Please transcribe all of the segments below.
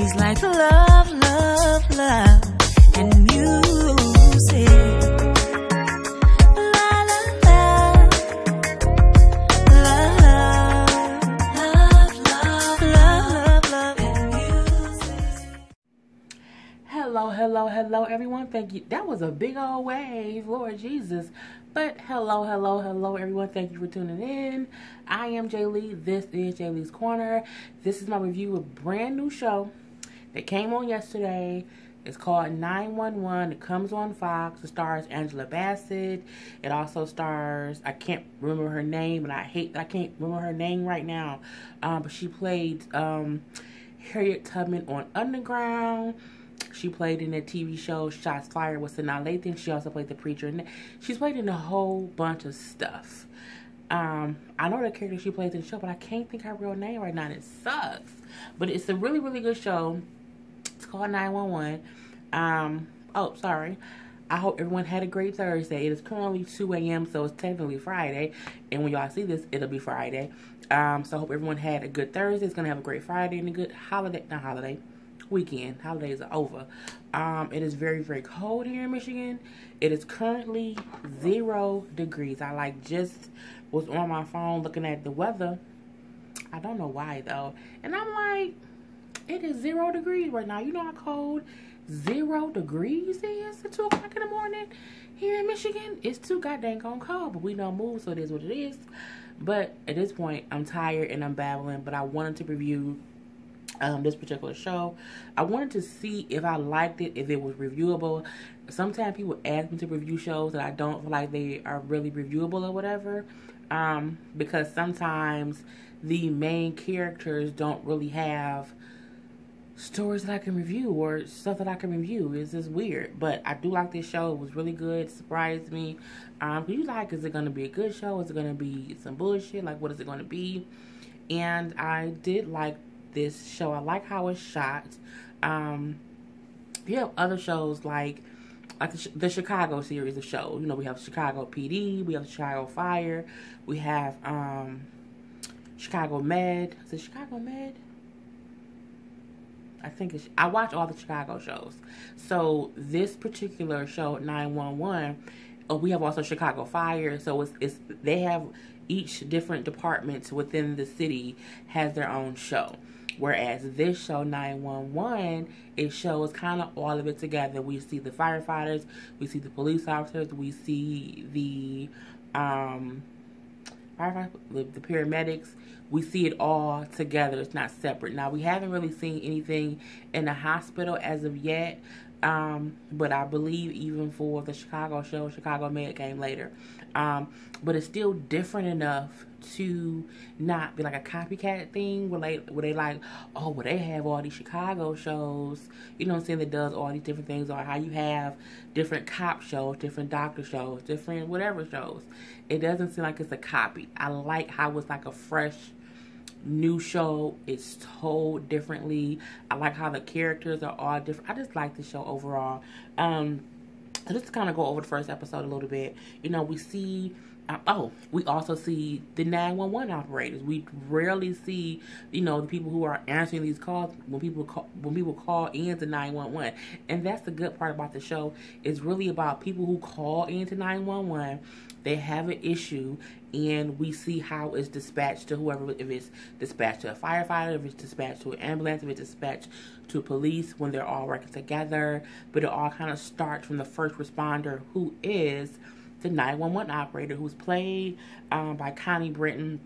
He's like love, love, love, and music. La la la, love, love, love, love, and music. Hello, everyone. Thank you. That was a big old wave, Lord Jesus. But hello, everyone. Thank you for tuning in. I am Jay Lee. This is Jay Lee's Corner. This is my review of a brand new show that came on yesterday. It's called 911. It comes on Fox. It stars Angela Bassett. It also stars, I can't remember her name, and I can't remember her name right now. But she played Harriet Tubman on Underground. She played in the TV show Shots Fired with Sanaa Lathan. She also played the preacher. And she's played in a whole bunch of stuff. I know the character she plays in the show, but I can't think her real name right now, and it sucks. But it's a really, really good show. It's called 911. Oh, sorry. I hope everyone had a great Thursday. It is currently 2 a.m., so it's technically Friday. And when y'all see this, it'll be Friday. So I hope everyone had a good Thursday. It's going to have a great Friday and a good weekend. Holidays are over. It is very, very cold here in Michigan. It is currently 0 degrees. I just was on my phone looking at the weather. I don't know why though. And I'm like, it is 0 degrees right now. You know how cold 0 degrees is at 2 o'clock in the morning here in Michigan? It's too goddamn cold, but we don't move, so it is what it is. But at this point, I'm tired and I'm babbling, but I wanted to review this particular show. I wanted to see if I liked it, if it was reviewable. Sometimes people ask me to review shows that I don't feel like they are really reviewable or whatever, because sometimes the main characters don't really have stories that I can review or stuff that I can review. It's just weird, but I do like this show. It was really good. It surprised me. You like, is it going to be a good show? Is it going to be some bullshit? Like, what is it going to be? And I did like this show. I like how it's shot. You have other shows like the Chicago series of shows. You know, we have Chicago PD, we have Chicago Fire, we have Chicago Med. Is it Chicago Med? I think it's, I watch all the Chicago shows. So this particular show, 911, we have also Chicago Fire. So it's they have each different departments within the city has their own show. Whereas this show, 911, it shows kind of all of it together. We see the firefighters, we see the police officers, we see the the paramedics. We see it all together. It's not separate. Now, we haven't really seen anything in the hospital as of yet. But I believe even for the Chicago show, Chicago Med came later. But it's still different enough to not be like a copycat thing where they like, oh, well, they have all these Chicago shows, you know what I'm saying, that does all these different things, or how you have different cop shows, different doctor shows, different whatever shows. It doesn't seem like it's a copy. I like how it's like a fresh new show. It's told differently. I like how the characters are all different. I just like the show overall. So just to kind of go over the first episode a little bit, you know, we see we also see the 911 operators. We rarely see, you know, the people who are answering these calls when people call in to 911. And that's the good part about the show. It's really about people who call into 911. They have an issue, and we see how it's dispatched to whoever. If it's dispatched to a firefighter, if it's dispatched to an ambulance, if it's dispatched to police, when they're all working together. But it all kind of starts from the first responder, who is the 911 operator, who's played by Connie Britton.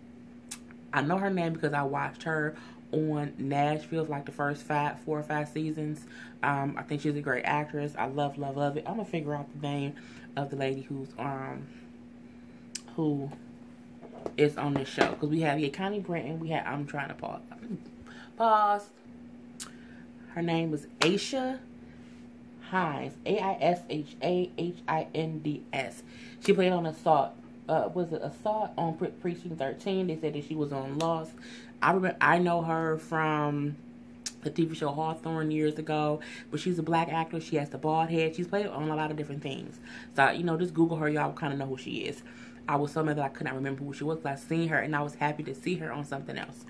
I know her name because I watched her on Nashville for like the first 4 or 5 seasons. I think she's a great actress. I love it. I'm gonna figure out the name of the lady who is on this show, because we have Connie Britton. I'm trying to pause. Her name was Aisha Hines, Aishahhinds. She played on Assault. Was it Assault on Precinct 13? They said that she was on Lost. I know her from the TV show Hawthorne years ago, but she's a black actress. She has the bald head. She's played on a lot of different things. So, you know, just Google her. Y'all kind of know who she is. I was so mad that I could not remember who she was, but I seen her, and I was happy to see her on something else.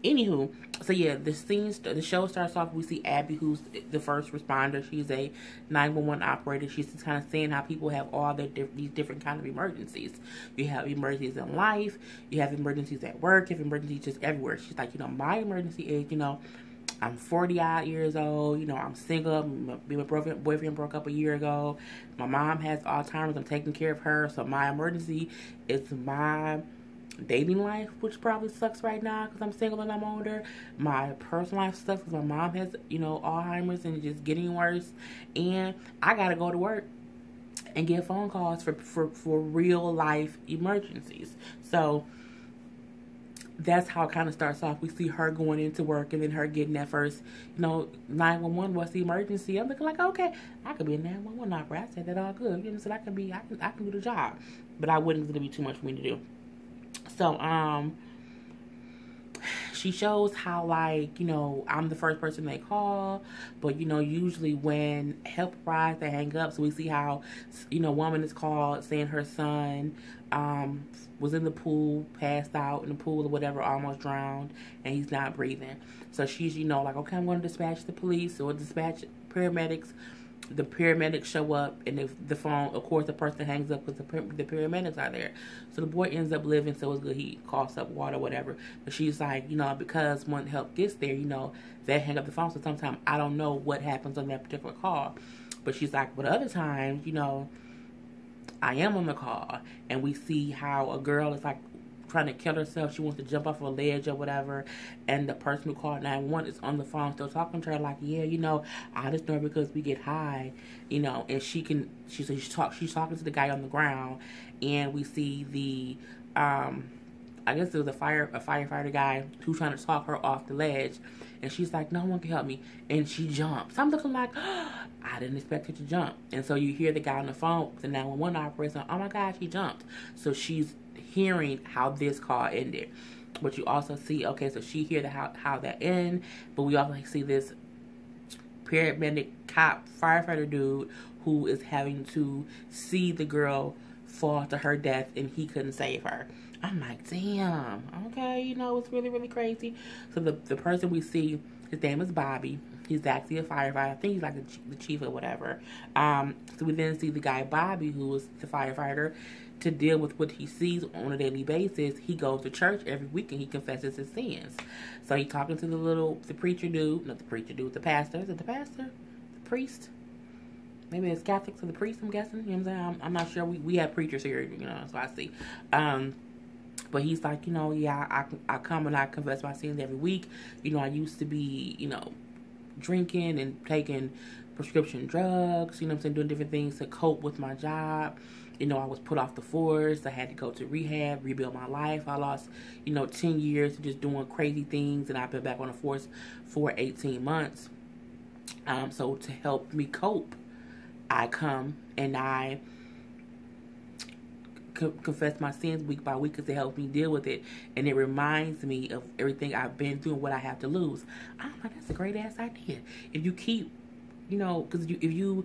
Anywho, so yeah, the show starts off. We see Abby, who's the first responder. She's a 911 operator. She's just kind of saying how people have all these different kind of emergencies. You have emergencies in life. You have emergencies at work. You have emergencies just everywhere. She's like, my emergency is, I'm 40 odd years old. I'm single. My boyfriend broke up a year ago. My mom has Alzheimer's. I'm taking care of her. So my emergency is my dating life, which probably sucks right now because I'm single and I'm older. My personal life sucks because my mom has, Alzheimer's and it's just getting worse. And I got to go to work and get phone calls for real life emergencies. So that's how it kind of starts off. We see her going into work and then her getting that first, 911, what's the emergency? I'm looking like, okay, I could be a 911 operator. I said that all good. So I can do the job. But I wouldn't, it's going to be too much for me to do. So, she shows how, I'm the first person they call, but, usually when help arrives, they hang up. So we see how, woman is called saying her son, was in the pool, passed out in the pool or whatever, almost drowned, and he's not breathing. So she's, okay, I'm going to dispatch the police or dispatch paramedics. The paramedics show up, and the phone, of course, the person hangs up because the paramedics are there. So the boy ends up living, so it's good. He coughs up water, whatever. But she's like, because when help gets there, they hang up the phone. So sometimes I don't know what happens on that particular call. But she's like, but other times, I am on the call, and we see how a girl is trying to kill herself. She wants to jump off a ledge or whatever, and the person who called 911 is on the phone still talking to her like, yeah, I just know because we get high, and she's talking to the guy on the ground, and we see the I guess it was a firefighter guy who's trying to talk her off the ledge, and she's like, no one can help me, and she jumps. I'm looking like, I didn't expect her to jump. And so you hear the guy on the phone, the 911 operator, saying, oh my gosh, he jumped. So she's hearing how this call ended. But you also see, okay, so she hear how that ended, but we also see this paramedic cop firefighter dude who is having to see the girl fall to her death, and he couldn't save her. I'm like, damn, okay, it's really, really crazy. So the person we see, his name is Bobby. He's actually a firefighter. I think he's like the chief or whatever. So we then see the guy Bobby, who is the firefighter, to deal with what he sees on a daily basis. He goes to church every week and he confesses his sins. So he's talking to the preacher dude, not the preacher dude, the pastor. Is it the pastor? The priest? Maybe it's Catholic, so the priest, I'm guessing. You know what I'm saying? I'm not sure. We have preachers here, so I see. But he's like, yeah, I come and I confess my sins every week. I used to be, drinking and taking prescription drugs, doing different things to cope with my job. I was put off the force. I had to go to rehab, rebuild my life. I lost, 10 years to just doing crazy things, and I've been back on the force for 18 months. So to help me cope, I come and I confess my sins week by week because it helps me deal with it, and it reminds me of everything I've been through and what I have to lose. I'm like, that's a great ass idea. If you keep, because the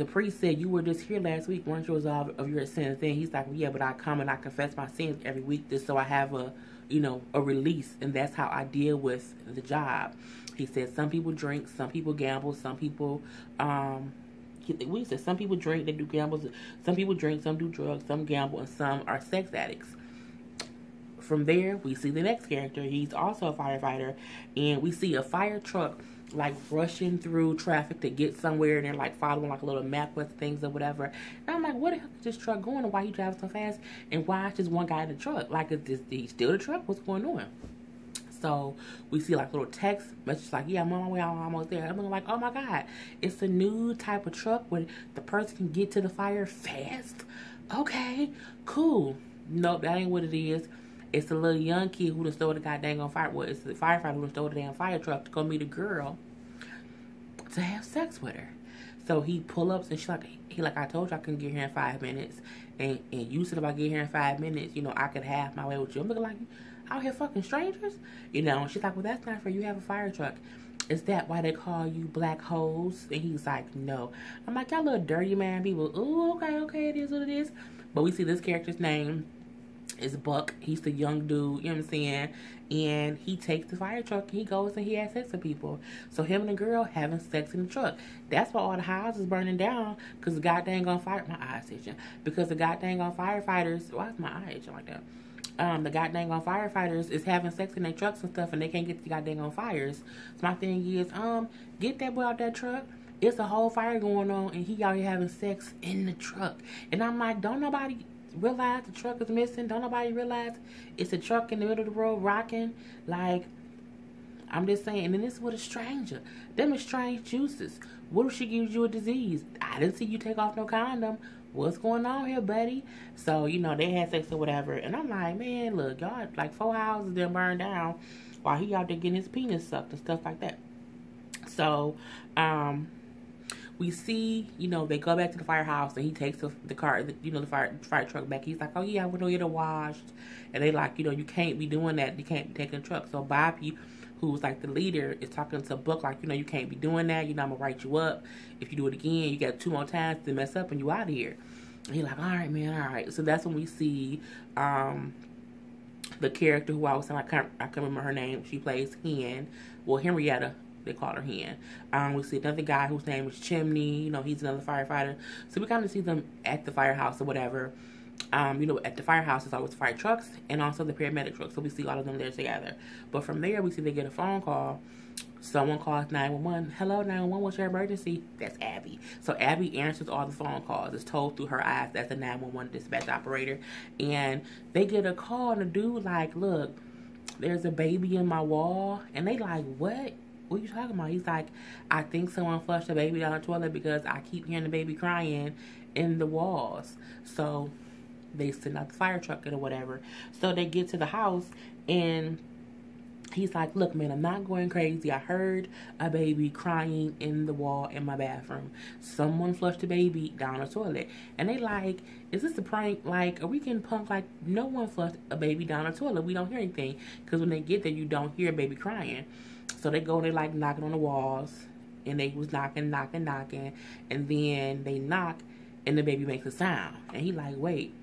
priest said you were just here last week, weren't you, of your sins? Then he's like, well, yeah, but I come and I confess my sins every week just so I have a release, and that's how I deal with the job. He said some people drink, some people gamble, some people we said some people drink, they do gambles. Some people drink, some do drugs, some gamble, and some are sex addicts. From there, we see the next character. He's also a firefighter, and we see a fire truck rushing through traffic to get somewhere, and they're following a little map with things or whatever. And I'm like, what the hell is this truck going, and why you driving so fast, and why is just one guy in the truck? Is he still the truck? What's going on? So we see little text messages yeah, I'm on my way, I'm almost there. I'm like, oh my God, it's a new type of truck where the person can get to the fire fast. Okay, cool. Nope, that ain't what it is. It's a little young kid who done stole the goddamn on fire. Well, it's the firefighter who done stole the damn fire truck to go meet a girl to have sex with her. So he pull ups and he I told you I couldn't get here in 5 minutes, and you said if I get here in 5 minutes, I could have my way with you. I'm looking like, out here fucking strangers? And she's like, well, that's not fair. You have a fire truck. Is that why they call you black hoes? And he's like, no. I'm like, y'all little dirty man people. Ooh, okay, it is what it is. But we see this character's name is Buck. He's the young dude, you know what I'm saying? And he takes the fire truck and he goes and he has sex with people. So him and the girl having sex in the truck. That's why all the houses burning down, because the goddamn on fire. My eyes itching. Because the goddamn on firefighters. Why is my eye itching like that? The goddamn on firefighters is having sex in their trucks and stuff, and they can't get the goddamn on fires. So my thing is, get that boy out that truck. It's a whole fire going on, and he out here having sex in the truck. And I'm like, don't nobody realize the truck is missing? Don't nobody realize it's a truck in the middle of the road rocking? Like, I'm just saying. And then this with a stranger. Them is strange juices. What if she gives you a disease? I didn't see you take off no condom. What's going on here, buddy? So, you know, they had sex or whatever. And I'm like, man, look, y'all, like 4 houses then burned down while he out there getting his penis sucked and stuff like that. So, we see, you know, they go back to the firehouse and he takes the car, you know, the fire truck back. He's like, oh yeah, I went to get it washed. And they like, you know, you can't be doing that. You can't be taking the truck. So Bobby, who's like the leader, is talking to Buck like, you know, you can't be doing that. You know, I'm gonna write you up. If you do it again, you got 2 more times to mess up and you out of here. And he's like, all right, man, all right. So that's when we see the character who I was saying, I can't remember her name. She plays Hen. Well, Henrietta. They call her Hen. We see another guy whose name is Chimney. You know, he's another firefighter. So we kind of see them at the firehouse or whatever. You know, at the firehouse is always fire trucks and also the paramedic trucks. So we see all of them there together. But from there, we see they get a phone call. Someone calls 911. Hello, 911, what's your emergency? That's Abby. So Abby answers all the phone calls. It's told through her eyes. That's a 911 dispatch operator. And they get a call and the dude like, look, there's a baby in my wall. And they like, what? What are you talking about? He's like, I think someone flushed the baby down the toilet because I keep hearing the baby crying in the walls. So they send out the fire truck or whatever. So they get to the house and he's like, look, man, I'm not going crazy. I heard a baby crying in the wall in my bathroom. Someone flushed the baby down the toilet. And they like, is this a prank? Like, are we getting punked? Like, no one flushed a baby down the toilet. We don't hear anything. Because when they get there, you don't hear a baby crying. So they go and they like knocking on the walls. And they was knocking. And then they knock and the baby makes a sound. And he like, wait,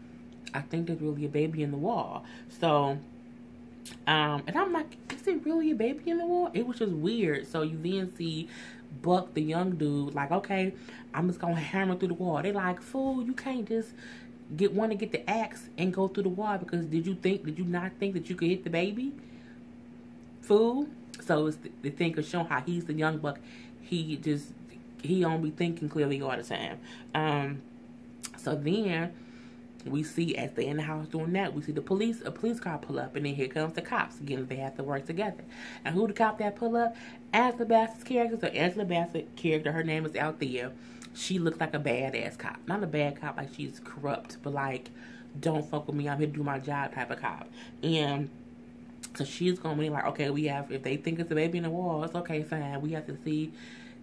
I think there's really a baby in the wall. So, and I'm like, is it really a baby in the wall? It was just weird. So you then see Buck, the young dude, like, okay, I'm just gonna hammer through the wall. They like, fool, you can't just want to get the axe and go through the wall because did you not think that you could hit the baby? Fool. So it's the thing of showing how he's the young Buck. He don't be thinking clearly all the time. So then we see as they in the house doing that, we see a police car pull up, and then here comes the cops. Again, they have to work together. And who the cop that pull up? Angela Bassett's character. So Angela Bassett's character, her name is Althea. She looks like a badass cop. Not a bad cop like she's corrupt, but like, don't fuck with me, I'm here to do my job type of cop. And so she's going to be like, okay, if they think it's a baby in the wall, it's okay, fine. We have to see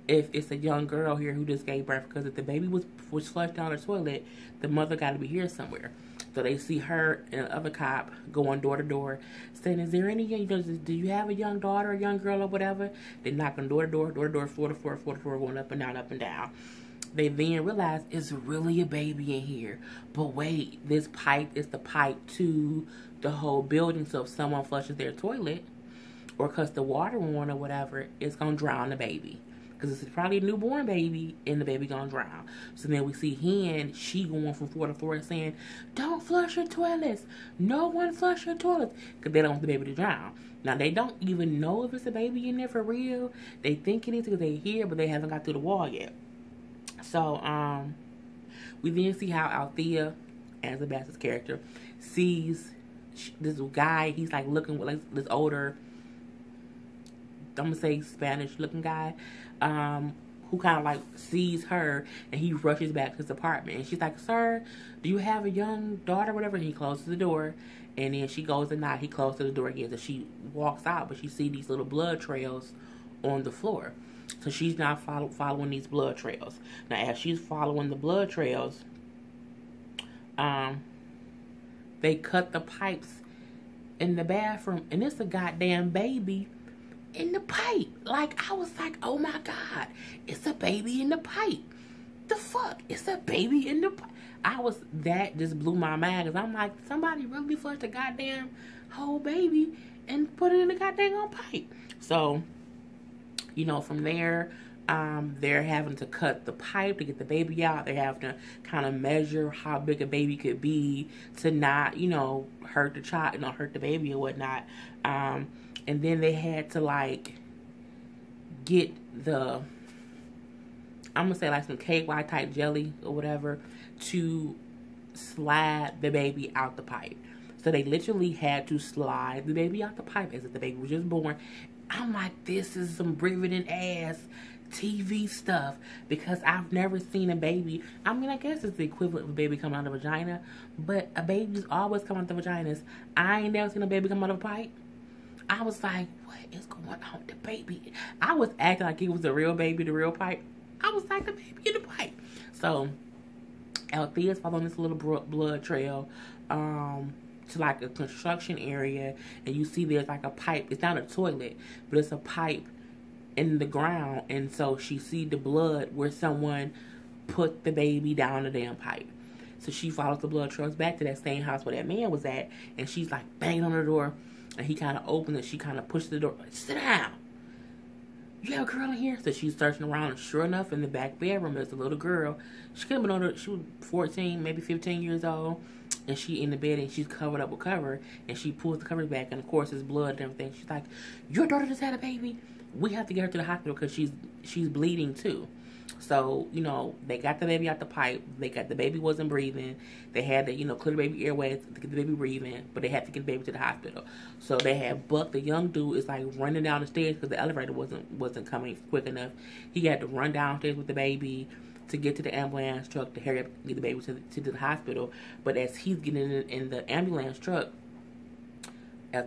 if it's a young girl here who just gave birth, because if the baby was flushed down the toilet, the mother got to be here somewhere. So they see her and the other cop going door to door, saying, is there any, do you have a young daughter, a young girl, or whatever? They knock on door to door, floor to floor, going up and down. They then realize it's really a baby in here. But wait, this pipe is the pipe to the whole building. So if someone flushes their toilet or cuts the water on or whatever, it's going to drown the baby. Because it's probably a newborn baby and the baby going to drown. So then we see Hen, she going from floor to floor saying, don't flush your toilets. No one flush your toilets. Because they don't want the baby to drown. Now, they don't even know if it's a baby in there for real. They think it is because they hear, but they haven't got through the wall yet. So, we then see how Althea, as the Bassett's character, sees this guy. He's like looking like this older, I'm gonna say Spanish looking guy, who kind of like sees her, and he rushes back to his apartment. And she's like, sir, do you have a young daughter, whatever? And he closes the door, and then she goes and knock. He closes the door again. So she walks out, but she sees these little blood trails on the floor. So she's now following these blood trails. Now, as she's following the blood trails, they cut the pipes in the bathroom, and it's a goddamn baby in the pipe. Like, I was like, oh my God, it's a baby in the pipe. The fuck? It's a baby in the pipe. that just blew my mind. Because I'm like, somebody really flushed a goddamn whole baby and put it in the goddamn pipe. So, you know, from there, they're having to cut the pipe to get the baby out. They have to kind of measure how big a baby could be to not, you know, hurt the child, you know, hurt the baby or whatnot. And then they had to, like, get the, I'm going to say, like, some KY type jelly or whatever to slide the baby out the pipe. So they literally had to slide the baby out the pipe as if the baby was just born. I'm like, this is some riveting ass TV stuff, because I've never seen a baby. I mean, I guess it's the equivalent of a baby coming out of a vagina, but a baby's always coming out of vaginas. I ain't never seen a baby come out of a pipe. I was like, what is going on with the baby? I was acting like it was the real baby, the real pipe. I was like, the baby in the pipe. So Althea's following this little blood trail to like a construction area, and you see there's like a pipe. It's not a toilet, but it's a pipe in the ground, and so she see the blood where someone put the baby down the damn pipe. So she follows the blood trails back to that same house where that man was at, and she's like banging on the door, and he kind of opens it. She kind of pushes the door, like, sit down. You have a girl in here? So she's searching around, and sure enough, in the back bedroom there's a little girl. She could have been older. She was 14, maybe 15 years old, and she in the bed, and she's covered up with cover, and she pulls the covers back, and of course there's blood and everything. She's like, your daughter just had a baby? We have to get her to the hospital because she's bleeding too. So, you know, they got the baby out the pipe. The baby wasn't breathing. They had to, you know, clear the baby airways to get the baby breathing, but they had to get the baby to the hospital. So they had Buck, the young dude, is like running down the stairs because the elevator wasn't coming quick enough. He had to run downstairs with the baby to get to the ambulance truck to hurry up and get the baby to the hospital. But as he's getting in the ambulance truck,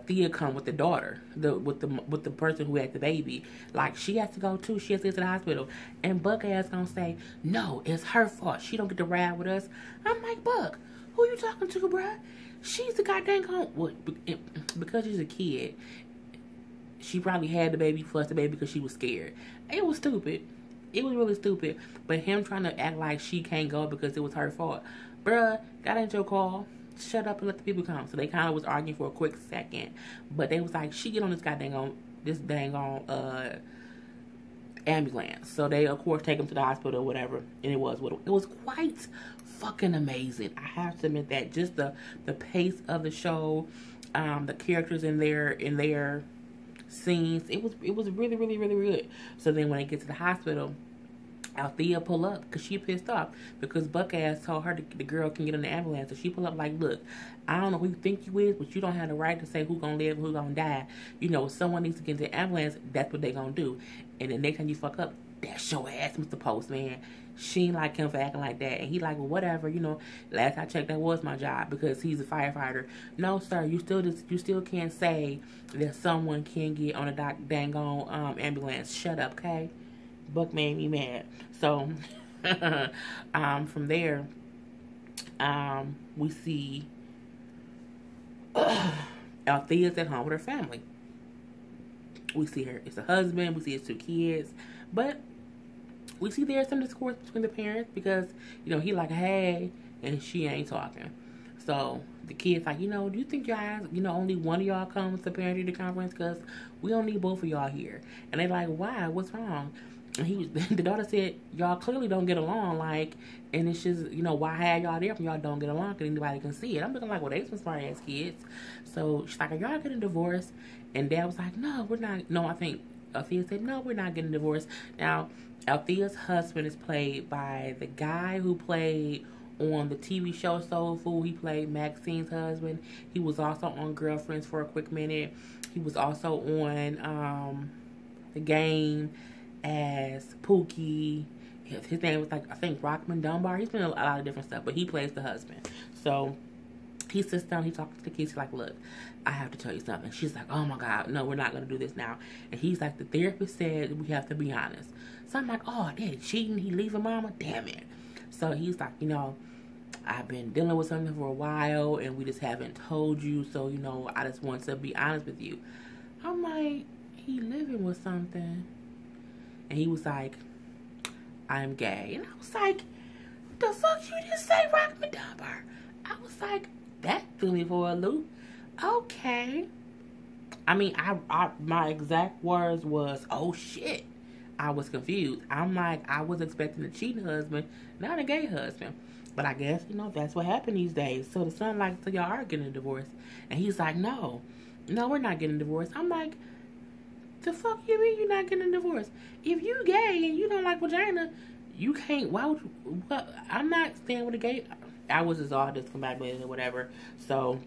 Thea come with the daughter, with the person who had the baby. Like, she has to go too. She has to get to the hospital. And Buck ass gonna say, no, it's her fault. She don't get to ride with us. I'm like, Buck, who you talking to, bruh? She's the goddamn because she's a kid. She probably had the baby, flushed the baby because she was scared. It was stupid. It was really stupid. But him trying to act like she can't go because it was her fault. Bruh, that ain't your call. Shut up and let the people come. So they kind of was arguing for a quick second, but they was like, she get on this dang on ambulance. So they of course take him to the hospital or whatever, and it was quite fucking amazing. I have to admit that just the pace of the show, the characters in their scenes, it was really really really good. So then when they get to the hospital, Althea pull up because she pissed off because Buck ass told her the girl can get in the ambulance. So she pull up like, look, I don't know who you think you is, but you don't have the right to say who gonna live and who gonna die. You know, if someone needs to get into the ambulance, that's what they gonna do. And the next time you fuck up, that's your ass, Mr. Postman. She ain't like him for acting like that. And he like, well, whatever, you know, last I checked, that was my job because he's a firefighter. No, sir, you still can't say that someone can get on a dang on ambulance. Shut up, okay? Buck made me mad. So from there, we see Althea's at home with her family. We see her, it's a husband, we see his 2 kids, but we see there's some discourse between the parents because, you know, he like, hey, and she ain't talking. So the kid's like, you know, do you think y'all, you know, only one of y'all comes to parent-teacher conference because we don't need both of y'all here? And they like, why? What's wrong? And the daughter said, y'all clearly don't get along, like, and it's just, you know, why have y'all there if y'all don't get along because anybody can see it? I'm looking like, well, they some smart ass kids. So she's like, are y'all getting divorced? And Dad was like, no, we're not. No, I think Althea said, no, we're not getting divorced. Now, Althea's husband is played by the guy who played on the TV show Soul Food. He played Maxine's husband. He was also on Girlfriends for a quick minute. He was also on The Game as Pookie. His name was like, I think, Rockman Dunbar. He's been in a lot of different stuff, but he plays the husband. So he sits down, he talks to the kids. He's like, look, I have to tell you something. She's like, oh my God, no, we're not going to do this now. And he's like, the therapist said we have to be honest. So I'm like, oh, Daddy cheating, he leaving Mama? Damn it. So he's like, you know, I've been dealing with something for a while and we just haven't told you. So, you know, I just want to be honest with you. I'm like, he living with something. And he was like, I'm gay. And I was like, the fuck you just say, rock me dumper? I was like, that threw me for a loop. Okay. I mean, my exact words was, oh shit. I was confused. I'm like, I was expecting a cheating husband, not a gay husband. But I guess, that's what happened these days. So the son like, so y'all are getting a divorce. And he's like, no, we're not getting a divorce. I'm like, the fuck you mean you're not getting a divorce? If you gay and you don't like vagina, you can't, why would you, well, I'm not staying with a gay. I was just all discombobulated or whatever. So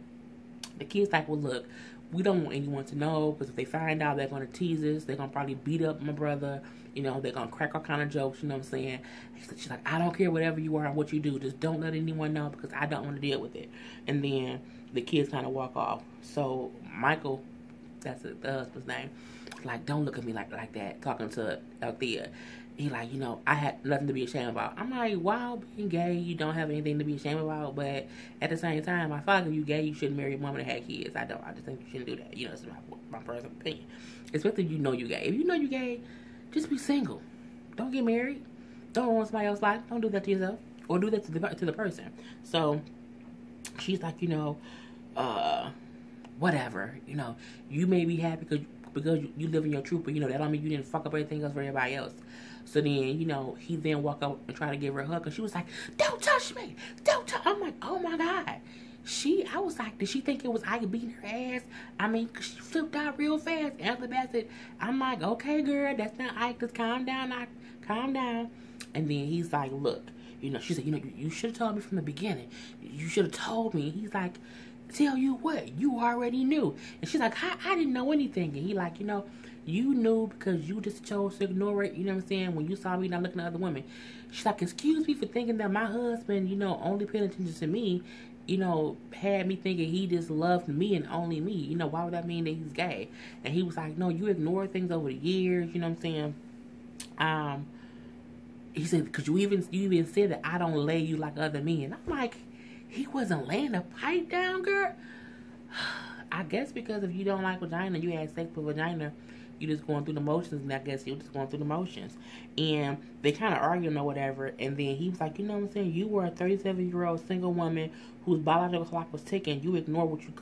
the kid's like, well, look, we don't want anyone to know, because if they find out, they're going to tease us. They're going to probably beat up my brother. They're going to crack all kind of jokes, you know what I'm saying? She's like, I don't care whatever you are, what you do. Just don't let anyone know, because I don't want to deal with it. And then the kids kind of walk off. So Michael, that's the husband's name, like, don't look at me like that, talking to Althea. He like, I had nothing to be ashamed about. I'm like, wow, being gay, you don't have anything to be ashamed about. But at the same time, I feel like if you gay, you shouldn't marry a woman that had kids. I just think you shouldn't do that. It's my personal opinion. Especially if you know you're gay. If you know you're gay, just be single. Don't get married. Don't ruin somebody else's life. Don't do that to yourself. Or do that to the person. So she's like, whatever. You may be happy because you live in your truth, but that don't mean you didn't fuck up everything else for everybody else. So then, he then walked up and tried to give her a hug, and she was like, don't touch me, don't touch. I'm like, oh my God. I was like, did she think it was Ike beating her ass? I mean, cause she flipped out real fast. Angela Bassett, I'm like, okay, girl, that's not Ike. Just calm down, Ike. Calm down. And then he's like, look, she said, you should have told me from the beginning. You should have told me. He's like, tell you what, you already knew. And she's like, I didn't know anything. And he like, you knew because you just chose to ignore it, you know what I'm saying, when you saw me not looking at other women. She's like, excuse me for thinking that my husband, only paying attention to me, had me thinking he just loved me and only me. Why would that mean that he's gay? And he was like, no, you ignored things over the years, you know what I'm saying? He said, because you even said that I don't lay you like other men. I'm like, he wasn't laying a pipe down, girl. I guess because if you don't like vagina, you had sex with vagina, you just going through the motions, and I guess you're just going through the motions. And they kind of arguing or whatever, and then he was like, you know what I'm saying? You were a 37-year-old single woman whose biological clock was ticking. You ignored what you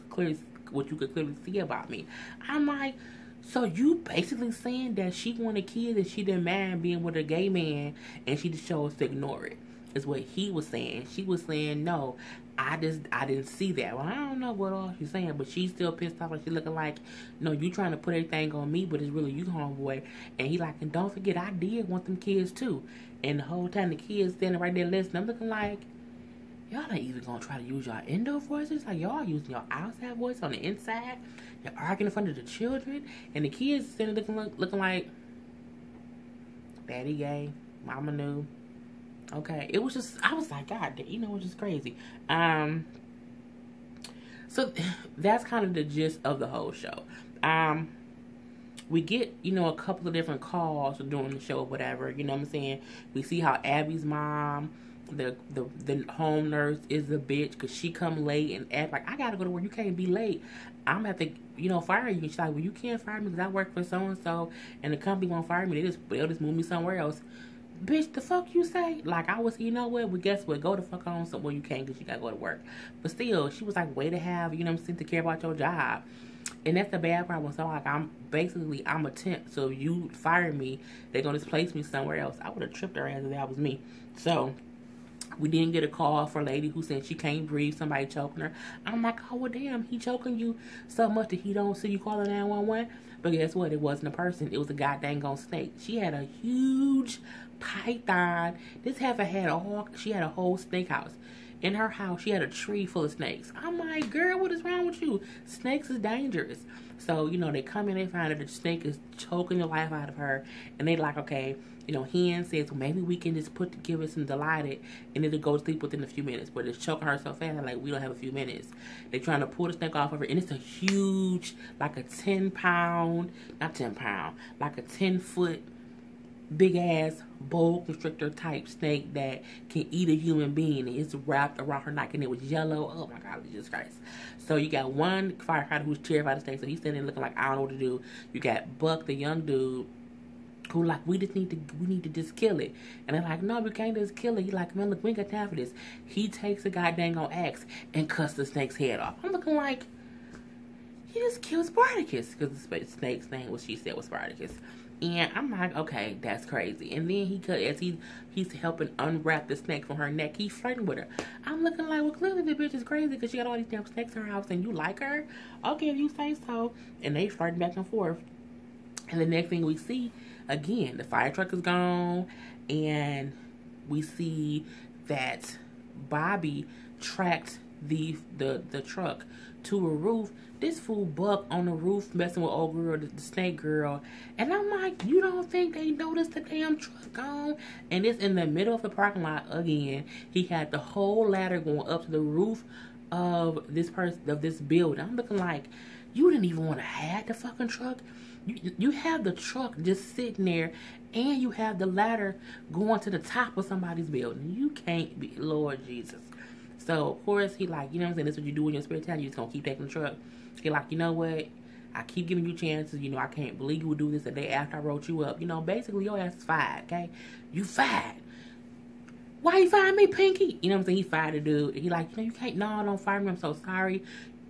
could clearly see about me. I'm like, so you basically saying that she wanted kids and she didn't mind being with a gay man, and she just chose to ignore it, is what he was saying. She was saying, no, I didn't see that. Well, I don't know what all she's saying, but she's still pissed off. Like, she's looking like, no, you trying to put everything on me, but it's really you, homeboy. And he like, and don't forget, I did want them kids too. And the whole time the kids standing right there listening, I'm looking like, y'all ain't even gonna try to use y'all indoor voices. Like, y'all using your outside voice on the inside. You're arguing in front of the children, and the kids standing looking like, daddy gay, mama knew. Okay, it was just, I was like, God, it was just crazy. So that's kind of the gist of the whole show. We get, a couple of different calls during the show or whatever, you know what I'm saying? We see how Abby's mom, the home nurse, is a bitch because she come late and act like, I gotta go to work, you can't be late. I'm gonna have to, fire you. And she's like, well, you can't fire me because I work for so-and-so and the company won't fire me. They'll just move me somewhere else. Bitch, the fuck you say? Like, I was, well, guess what? Go the fuck on somewhere you can't because you gotta go to work. But still, she was like, way to have, to care about your job. And that's the bad problem. So, like, I'm a temp. So, if you fire me, they're gonna just place me somewhere else. I would have tripped her ass if that was me. So, we didn't get a call for a lady who said she can't breathe, somebody choking her. I'm like, oh, well, damn, he choking you so much that he don't see you calling 911. But guess what? It wasn't a person. It was a goddamn snake. She had a huge python. This heifer she had a whole snake house. In her house, she had a tree full of snakes. I'm like, girl, what is wrong with you? Snakes is dangerous. So, they come in, they find that the snake is choking the life out of her. And they like, okay, Hen says, well, maybe we can just give it some Dilaudid and it'll go to sleep within a few minutes. But it's choking her so fast, like, we don't have a few minutes. They're trying to pull the snake off of her. And it's a huge, like a 10-pound, not 10-pound, like a 10-foot, big-ass boa constrictor type snake that can eat a human being. And it's wrapped around her neck and it was yellow. Oh my God, Jesus Christ. So you got one firefighter who's terrified of snakes. So he's standing looking like, I don't know what to do. You got Buck, the young dude, who like, we need to just kill it. And they're like, no, we can't just kill it. He like, man, look, we ain't got time for this. He takes a goddamn axe and cuts the snake's head off. I'm looking like, he just killed Spartacus, because the snake's name was, she said, was Spartacus. And I'm like, okay, that's crazy. And then as he's helping unwrap the snake from her neck, he's flirting with her. I'm looking like, well, clearly the bitch is crazy because she got all these damn snakes in her house and you like her. Okay, if you say so. And they flirting back and forth. And the next thing we see, again, the fire truck is gone, and we see that Bobby tracked the truck to a roof. This fool buck on the roof messing with old girl, the snake girl. And I'm like, you don't think they noticed the damn truck gone? And it's in the middle of the parking lot again. He had the whole ladder going up to the roof of this building. I'm looking like, you didn't even want to have the fucking truck. You have the truck just sitting there, and you have the ladder going to the top of somebody's building. You can't be, Lord Jesus. So, of course, he like, you know what I'm saying, that's what you do in your spare time. You just gonna keep taking the truck. He like, you know what? I keep giving you chances. You know, I can't believe you would do this the day after I wrote you up. You know, basically, your ass is fired, okay? You fired. Why you fired me, Pinky? You know what I'm saying? He fired the dude. He like, you know, you can't, no, don't fire me. I'm so sorry.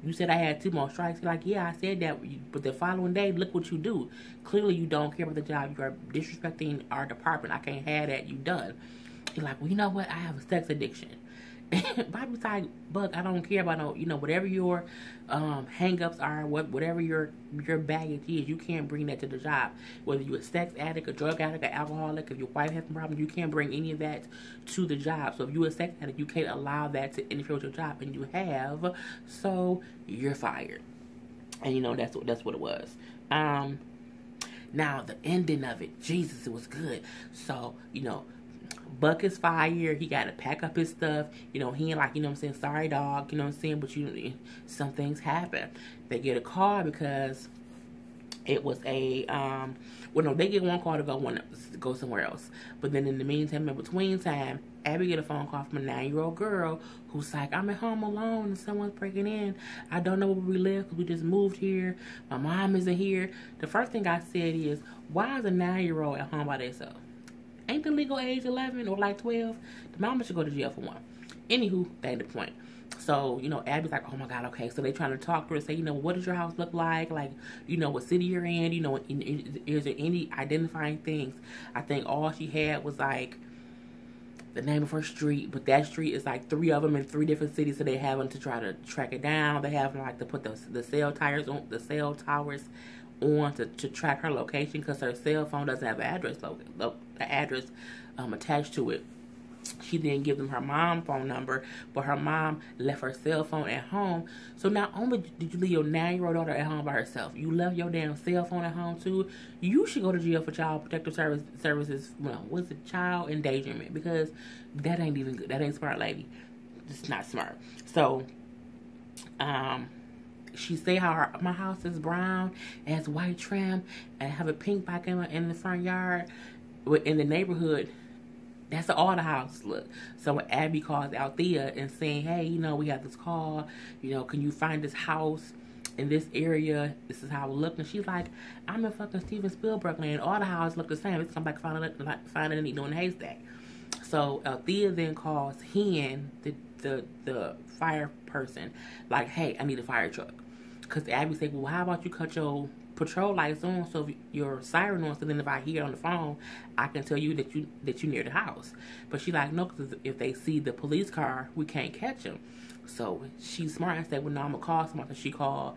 You said I had 2 more strikes. He's like, yeah, I said that. But the following day, look what you do. Clearly, you don't care about the job. You are disrespecting our department. I can't have that. You done. He's like, well, you know what? I have a sex addiction. Bobby's like, Buck, I don't care about no, you know, whatever your hang-ups are, whatever your baggage is, you can't bring that to the job. Whether you're a sex addict, a drug addict, an alcoholic, if your wife has a problem, you can't bring any of that to the job. So if you're a sex addict, you can't allow that to interfere with your job, and you have, so you're fired. And you know, that's what it was. Now the ending of it, Jesus, it was good. So, you know, Buck is fired. He got to pack up his stuff. You know, he ain't like, you know what I'm saying, sorry, dog. You know what I'm saying? But some things happen. They get a call because it was a, well, no, they get one call to go somewhere else. But then in the meantime, in between time, Abby get a phone call from a 9-year-old girl who's like, I'm at home alone and someone's breaking in. I don't know where we live because we just moved here. My mom isn't here. The first thing I said is, why is a 9-year-old at home by themselves? Ain't the legal age 11 or like 12? The mama should go to jail for one. Anywho, that ain't the point. So, you know, Abby's like, oh my God, okay. So they trying to talk to her and say, you know, what does your house look like? Like, you know, what city you're in? You know, is there any identifying things? I think all she had was like the name of her street, but that street is like 3 of them in 3 different cities, so they have them to try to track it down. They have them like to put the cell towers on to track her location, because her cell phone doesn't have an address attached to it. She didn't give them her mom's phone number, but her mom left her cell phone at home. So not only did you leave your 9-year-old daughter at home by herself, you left your damn cell phone at home too. You should go to jail for child protective services. Well, what's it? Child endangerment, because that ain't even good. That ain't smart, lady. It's not smart. So, she say how my house is brown, it has white trim, and have a pink bike in the front yard. In the neighborhood, that's all the houses look. So when Abby calls Althea and saying, hey, you know, we have this call, you know, can you find this house in this area? This is how it looks. And she's like, I'm in fucking Steven Spielberg land. All the houses look the same. It's something like finding a needle in a haystack. So Althea then calls Hen, the fire person, like, hey, I need a fire truck. Because Abby said, well, how about you cut your patrol lights on, so your siren on, so then if I hear on the phone, I can tell you that you near the house. But she like, no, because if they see the police car, we can't catch them. So she's smart and said, well, no, I'm gonna call someone. So she called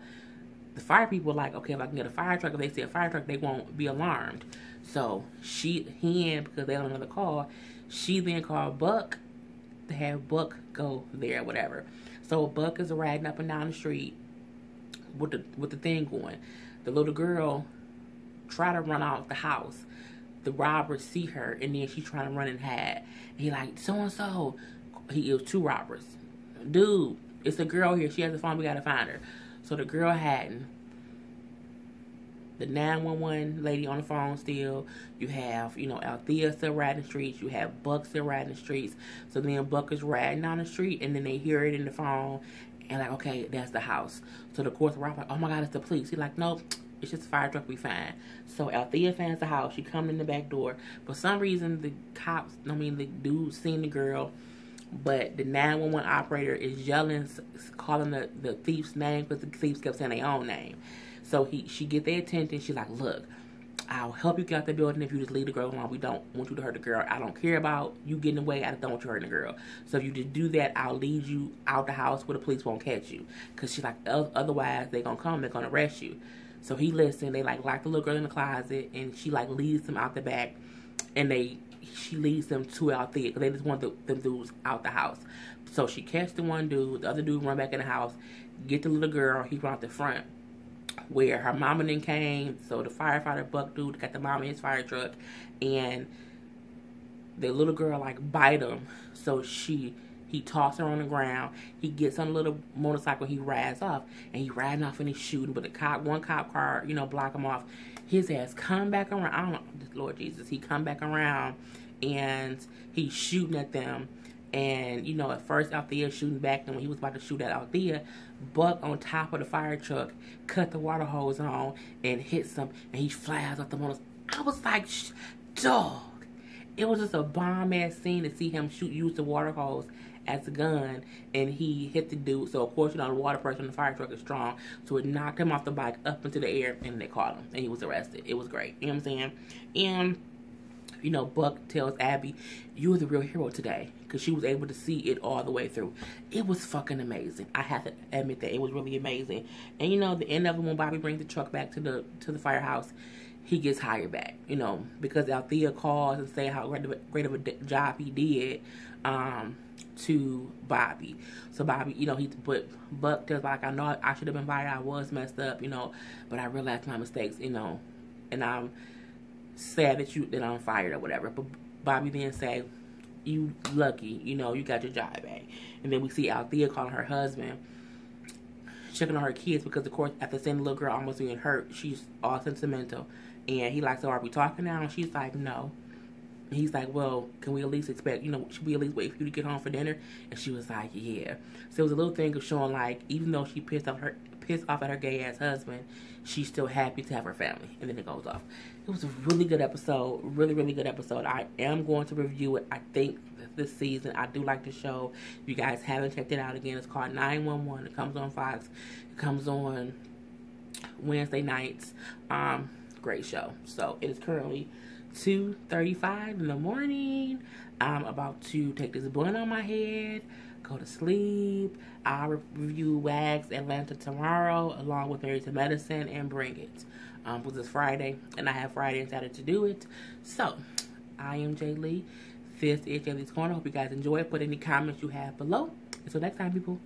the fire people, like, okay, if I can get a fire truck, if they see a fire truck, they won't be alarmed. So because they on another call, she then called Buck to have Buck go there, whatever. So Buck is riding up and down the street with the thing going. The little girl try to run out the house. The robbers see her, and then she's trying to run and hide. And he like, so-and-so. It was 2 robbers. Dude, it's a girl here. She has a phone. We got to find her. So the girl hiding. The 911 lady on the phone still. You have, you know, Althea still riding the streets. You have Buck still riding the streets. So then Buck is riding down the street, and then they hear it in the phone. And like, okay, that's the house. So the course, we're like, oh my God, it's the police. He's like, nope, It's just a fire truck, we fine. So Althea finds the house. She come in the back door. For some reason, the cops, the dude seen the girl, but the 911 operator is yelling, calling the thief's name because the thieves kept saying their own name. So she get their attention. She's like, look, I'll help you get out the building if you just leave the girl alone. We don't want you to hurt the girl. I don't care about you getting away. I just don't want you hurting the girl. So if you just do that, I'll lead you out the house where the police won't catch you. Because she's like, otherwise they're going to come. They're going to arrest you. So he listened. They like lock the little girl in the closet, and she like leads them out the back, and she leads them to Althea because they just want them dudes out the house. So she catch the one dude, the other dude run back in the house, get the little girl. He run out the front where her mama then came. So the firefighter Buck dude got the mama in his fire truck, and the little girl like bite him. So he tossed her on the ground. He gets on a little motorcycle. He rides off, and he riding off and he's shooting. But one cop car, block him off. His ass come back around. I don't know, Lord Jesus. He come back around, and he's shooting at them. And at first Althea shooting back, and when he was about to shoot at Althea, Buck on top of the fire truck cut the water hose on and hits him, and he flies off the motorcycle. I was like, dog. It was just a bomb-ass scene to see him use the water hose as a gun, and he hit the dude. So of course, the water pressure on the fire truck is strong, so it knocked him off the bike up into the air, and they caught him, and he was arrested. It was great. You know what I'm saying? And Buck tells Abby, "You were the real hero today," because she was able to see it all the way through. It was fucking amazing. I have to admit that it was really amazing. And the end of it, when Bobby brings the truck back to the firehouse, he gets hired back. Because Althea calls and say how great of a job he did to Bobby. So Bobby, but Buck tells like, I know I should have been fired. I was messed up, but I realized my mistakes, and I'm sad that I'm fired or whatever. But Bobby then say, you lucky, you got your job back. And then we see Althea calling her husband, checking on her kids, because of course after seeing the little girl almost being hurt, she's all sentimental. And he like, so are we talking now? And she's like, no. And he's like, well, can we at least expect, should we at least wait for you to get home for dinner? And she was like, yeah. So it was a little thing of showing like, even though she pissed off at her gay ass husband, she's still happy to have her family. And then it goes off. It was a really good episode. Really, really good episode. I am going to review it, I think, this season. I do like the show. If you guys haven't checked it out, again, it's called 911. It comes on Fox. It comes on Wednesday nights. Great show. So it is currently 2:35 in the morning. I'm about to take this blunt on my head, go to sleep. I'll review Wags Atlanta tomorrow, along with Married to Medicine, and Bring It. Because it's Friday, and I have Friday and Saturday to do it. So, I am Jay Lee. This is Jay Lee's Corner. Hope you guys enjoy it. Put any comments you have below. Until next time, people.